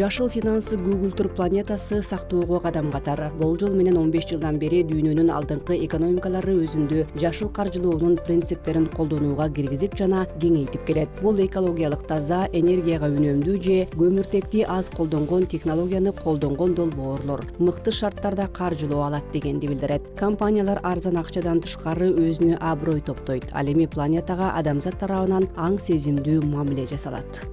Жашыл финансы Google планетасы сактоого кадам катар. Болжол менен 15 жылдан бери дүйнөнүн алдыңкы экономикалары өзүндө жашыл каржылоонун принциптерин колдонууга киргизип жана кеңейтип келет. Бул экологиялык таза, энергияга үнөмдүү же көмүртекти аз колдонгон технологияны колдонгон долбоорлор мыкты шарттарда каржылоо алат дегенди билдирет. Компаниялар арзан акчадан тышкары өзүнө аброй топтойт. Ал эми планетага адамзат тарабынан аң сезимдүү мамиле жасалат.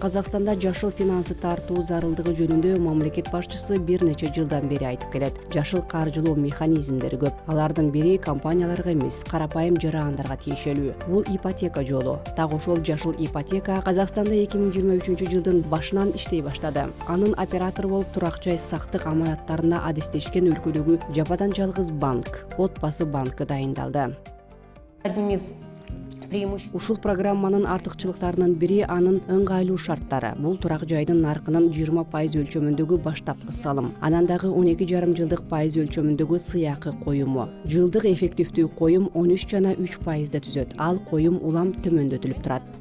Казакстанда жашыл финансы тартуу зарылдыгы жөнүндө мамлекет башчысы бир нече жылдан бери айтып келет. Жашыл каржылоо механизмдери көп. Алардын бири компанияларга эмес, карапайым жарандарга тиешелүү. Бул ипотека жолу. Так ошол жашыл ипотека Казакстанда 2023 жылдын башынан иштей баштады. Анын оператору болуп турак жай сактык аманаттарына адистешкен өлкөдөгү жападан жалгыз банк, Отбасы банкы дайындалды. Ушул программанын артыкчылыктарынын бири анын ыңгайлуу шарттары. Бул турак жайдын наркынын 20% өлчөмүндөгү баштапкы салым. Анан дагы 12,5 жылдык пайыз өлчөмүндөгү сыйакы коюму. Жылдык эффективдүү коюм 13 жана 3%да түзөт. Ал коюм улам төмөндөтүлүп турат.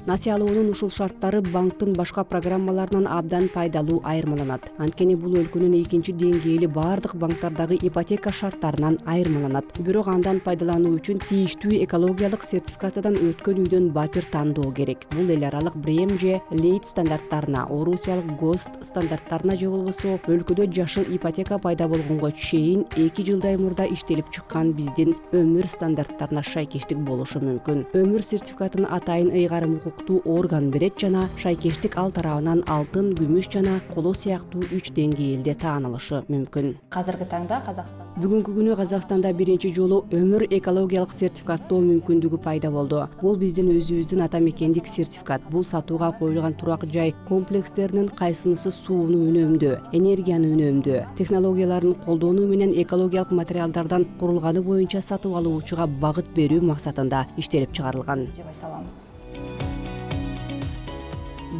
Насыялоонун ушул шарттары банктын башка программаларынан абдан пайдалуу айырмаланат. Анткени бул өлкөнүн экинчи деңгээли бардык банктардагы ипотека шарттарынан айырмаланат. Бирок андан пайдалануу үчүн тийиштүү экологиялык сертификациядан өткөн үйдөн батир тандоо керек. Бул эл аралык БРЭМ же LEED стандарттарына, Орусиялык ГОСТ стандарттарына же болбосо өлкөдө жашыл ипотека пайда болгонго чейин 2 жылдай мурда иштелип чыккан биздин өмүр стандарттарына шайкештик болушу мүмкүн. Өмүр сертификатын атайын ыйгарым орган берет жана шайкештик ал тарабынан алтын, күмүш жана коло сыяктуу 3 деңгээлде таанылышы мүмкүн. Азыркы таңда Казакстан Бүгүнкү күнү Казакстанда биринчи жолу өмүр экологиялык сертификаттоо мүмкүндүгү пайда болду. Бул биздин өзүбүздүн ата мекендик сертификат. Бул сатууга коюлган турак жай комплекстеринин кайсынысы сууну үнөмдүү, энергияны үнөмдүү, технологияларын колдонуу менен экологиялык материалдардан курулганы боюнча сатып алуучуга багыт берүү максатында иштелип чыгарылган. деп айта аламыз.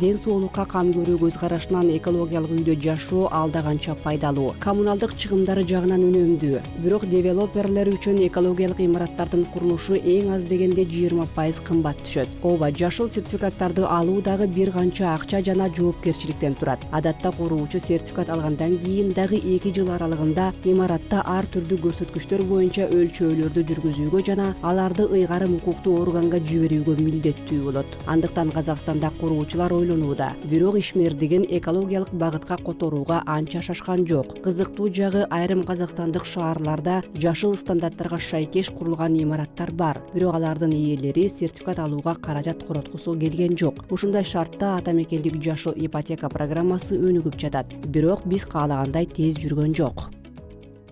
Ден соолукка кам көрүү көз карашынан экологиялык үйдө жашоо алда канча пайдалуу. Коммуналдык чыгымдары жагынан үнөмдүү. Бирок девелоперлер үчүн экологиялык имараттардын курулушу эң аз дегенде 20% кымбат түшөт. Ооба, жашыл сертификаттарды алуу дагы бир канча акча жана жоопкерчиликтен турат. Адатта куруучу сертификат алгандан кийин дагы 2 жыл аралыгында имаратта ар түрдүү көрсөткүчтөр боюнча өлчөөлөрдү жүргүзүүгө жана аларды ыйгарым укуктуу органга жиберүүгө милдеттүү болот. Андыктан Казакстанда куруучулар бирок ишмердигин экологиялык багытка которууга анча шашкан жок. Кызыктуу жагы, айрым казакстандык шаарларда жашыл стандарттарга шайкеш курулган имараттар бар. Бирок алардын ээлери сертификат алууга каражат короткусу келген жок. Ушундай шартта ата мекендик жашыл ипотека программасы өнүгүп жатат. Бирок биз каалагандай тез жүргөн жок.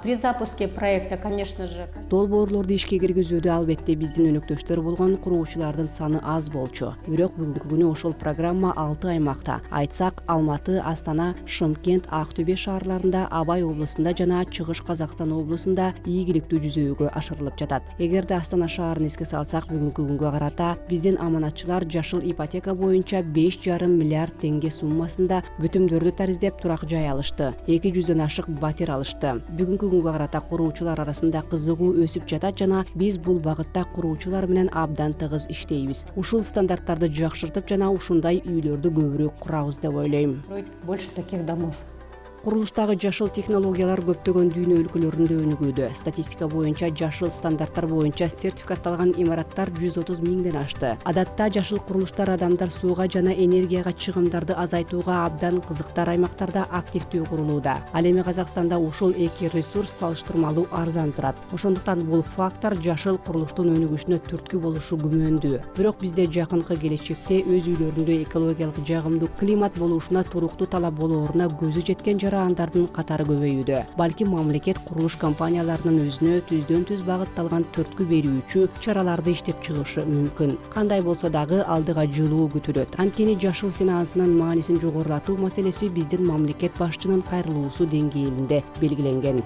При запуске проекта, конечно же, долбоорлорду ишке киргизүүдө албетте биздин өнөктөштөр болгон куруучулардын саны аз болчу. Бирок бүгүнкү күнү ошол программа 6 аймакта. Айтсак, Алматы, Астана, Шымкент, Актөбе шаарларында, Абай облусунда жана Чыгыш Казакстан облусунда ийгиликтүү жүзөөгө ашырылып жатат. Эгерде Астана шаарын эске салсак, бүгүнкү күнгө карата биздин аманатчылар жашыл ипотека боюнча 5,5 миллиард теңге суммасында бүтүмдөрдү тариздеп турак жай алышты. 200дөн ашык батир алышты. Бүгүнкү күнгө карата куруучулар арасында кызыгуу өсүп жатат жана биз бул багытта куруучулар менен абдан тыгыз иштейбиз. Ушул стандарттарды жакшыртып жана ушундай үйлөрдү көбүрөөк курабыз деп ойлойм. Больше таких домов. Курулуштагы жашыл технологиялар көптөгөн дүйнө өлкөлөрүндө өнүгүүдө. Статистика боюнча жашыл стандарттар боюнча сертификатталган имараттар 130 миңден ашты. Адатта жашыл курулуштар адамдар сууга жана энергияга чыгымдарды азайтууга абдан кызыктар аймактарда активдүү курулууда. Ал эми Казакстанда ушул эки ресурс салыштырмалуу арзан турат. Ошондуктан бул фактор жашыл курулуштун өнүгүшүнө түрткү болушу күмөндүү. Бирок бизде жакынкы келечекте өз үйлөрүндө экологиялык жагымдуу климат болушуна туруктуу талап болооруна көзү жеткен андардын катары көбөйүүдө. Балким мамлекет курулуш компанияларынын өзүнө түздөн түз багытталган түрткү берүүчү чараларды иштеп чыгышы мүмкүн. Кандай болсо дагы алдыга жылуу күтүлөт. Анткени жашыл финансынын маанисин жогорулатуу маселеси биздин мамлекет башчынын кайрылуусу деңгээлинде белгиленген.